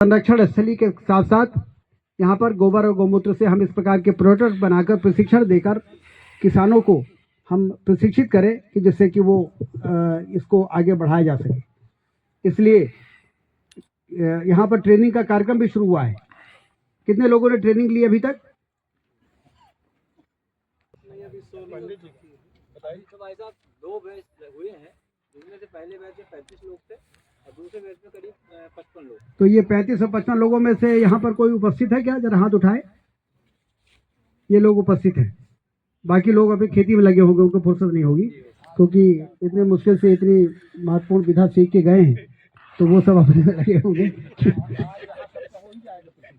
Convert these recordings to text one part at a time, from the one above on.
संरक्षण स्थली के साथ साथ यहाँ पर गोबर और गौमूत्र से हम इस प्रकार के प्रोडक्ट बनाकर प्रशिक्षण देकर किसानों को हम प्रशिक्षित करें कि जिससे कि वो इसको आगे बढ़ाया जा सके। इसलिए यहाँ पर ट्रेनिंग का कार्यक्रम भी शुरू हुआ है। कितने लोगों ने ट्रेनिंग ली अभी तक? तो भाई साहब 2 बैच हुए हैं, जिसमें से पहले बैच में 35 लोग थे और दूसरे बैच में करीब 55 लोग। तो ये 35 और 55 लोगों में से यहाँ पर कोई उपस्थित है क्या? जरा हाथ उठाए। ये लोग उपस्थित हैं। बाकी लोग अभी खेती में लगे होंगे, उनको फुर्सत नहीं होगी क्योंकि इतने मुश्किल से इतनी महत्वपूर्ण विधा सीख के गए हैं, तो वो सब अपने में लगे होंगे।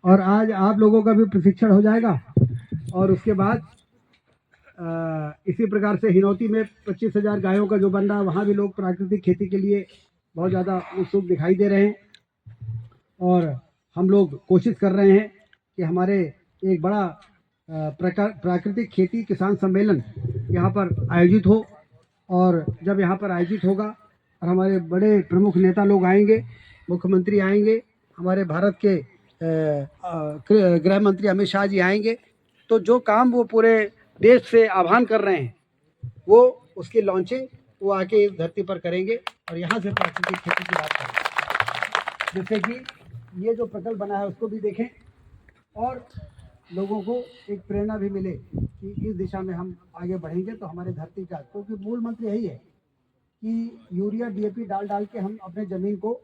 और आज आप लोगों का भी प्रशिक्षण हो जाएगा और उसके बाद इसी प्रकार से हिनौती में 25,000 गायों का जो बन रहा है, वहाँ भी लोग प्राकृतिक खेती के लिए बहुत ज़्यादा उत्सुक दिखाई दे रहे हैं। और हम लोग कोशिश कर रहे हैं कि हमारे एक बड़ा प्राकृतिक खेती किसान सम्मेलन यहाँ पर आयोजित हो, और जब यहाँ पर आयोजित होगा और हमारे बड़े प्रमुख नेता लोग आएंगे, मुख्यमंत्री आएंगे, हमारे भारत के गृह मंत्री अमित शाह जी आएंगे, तो जो काम वो पूरे देश से आह्वान कर रहे हैं वो उसकी लॉन्चिंग वो आके इस धरती पर करेंगे और यहाँ से प्राकृतिक खेती की बात करेंगे, जिससे कि ये जो प्रकल्प बना है उसको भी देखें और लोगों को एक प्रेरणा भी मिले कि इस दिशा में हम आगे बढ़ेंगे तो हमारे धरती का, क्योंकि मूल मंत्र यही है कि यूरिया डीएपी डाल के हम अपने ज़मीन को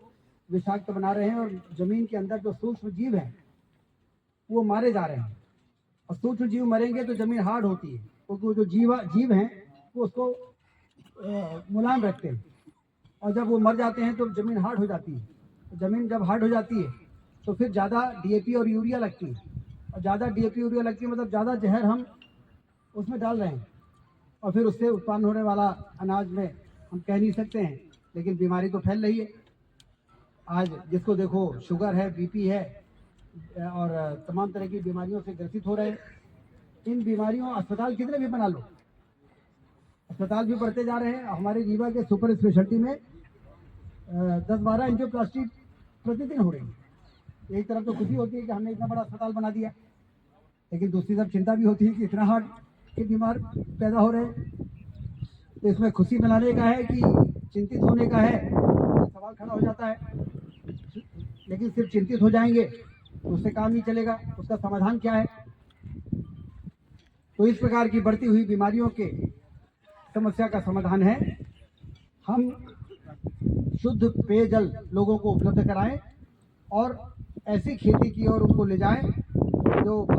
विषाक्त बना रहे हैं और ज़मीन के अंदर जो सूक्ष्म जीव हैं वो मारे जा रहे हैं। और सूक्ष्म जीव मरेंगे तो ज़मीन हार्ड होती है, क्योंकि वो जो जीव हैं वो उसको मुलायम रखते हैं, और जब वो मर जाते हैं तो ज़मीन हार्ड हो जाती है। तो ज़मीन जब हार्ड हो जाती है तो फिर ज़्यादा डीएपी और यूरिया लगती है, और ज़्यादा डीएपी यूरिया लगती है मतलब ज़्यादा जहर हम उसमें डाल रहे हैं, और फिर उससे उत्पन्न होने वाला अनाज में हम कह नहीं सकते हैं, लेकिन बीमारी तो फैल रही है। आज जिसको देखो शुगर है, बीपी है और तमाम तरह की बीमारियों से ग्रसित हो रहे हैं। इन बीमारियों, अस्पताल कितने भी बना लो, अस्पताल भी बढ़ते जा रहे हैं। हमारे रीवा के सुपर स्पेशलिटी में 10-12 एंजियोप्लास्टी प्रतिदिन हो रही है। एक तरफ तो खुशी होती है कि हमने इतना बड़ा अस्पताल बना दिया, लेकिन दूसरी तरफ चिंता भी होती है कि इतना हार्ट के बीमार पैदा हो रहे हैं। तो इसमें खुशी मनाने का है कि चिंतित होने का है? सवाल खड़ा हो जाता है। लेकिन सिर्फ चिंतित हो जाएंगे तो उससे काम नहीं चलेगा, उसका समाधान क्या है? तो इस प्रकार की बढ़ती हुई बीमारियों के समस्या का समाधान है हम शुद्ध पेयजल लोगों को उपलब्ध कराएं और ऐसी खेती की ओर उनको ले जाएं जो